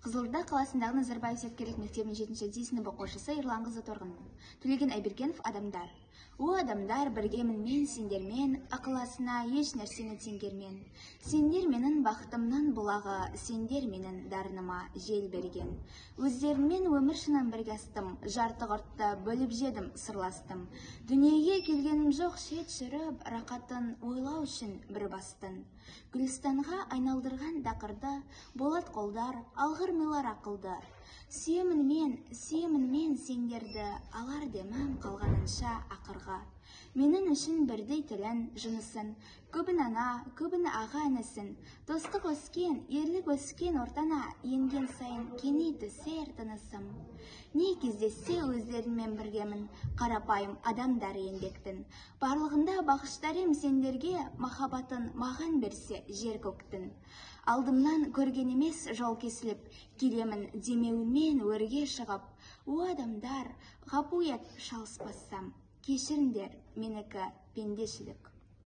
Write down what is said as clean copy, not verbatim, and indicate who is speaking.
Speaker 1: Қызылорда қаласындағы Назарбаев зияткерлік мектебінің 7-D сынып оқушысы Ерлан қызы Торғынмын. Төлеген Айбергенов адамдар. О адамдар, біргемін мен сендермен, ықыласына еш нәрсені теңгермен. Сендер менің бақытымның бұлағы, сендер менің дарыныма жел берген. Өздеріңмен өмір шынын бірге астым, жарты құртты бөліп жедім, сырластым. Дүниеге келгенім жоқ шет жүріп, рақатын ойлау үшін бір бастын. Гүлстанға айналдырған дақырды, болат қолдар, алғыр милар ақылдар. Сүйемін мен сендерді, алар демім қалғанынша ақырға. Менің үшін бірдей тілін, жынысын, көбін ана, көбін аға інісін, достық өскен, ерлік өскен ортана, енген сайын кеней түсер тынысым. Не кездессе өздеріңмен біргемін, қарапайым адамдар еңбектің. Барлығында бағыштарым сендерге, махаббатын маған берсе жер көктің. Алдымнан көрген емес жол кесіліп, келемін демеумен өрге шығып. О адамдар, ғапу ет шалыспассам, кешіріңдер менікі пендешілік.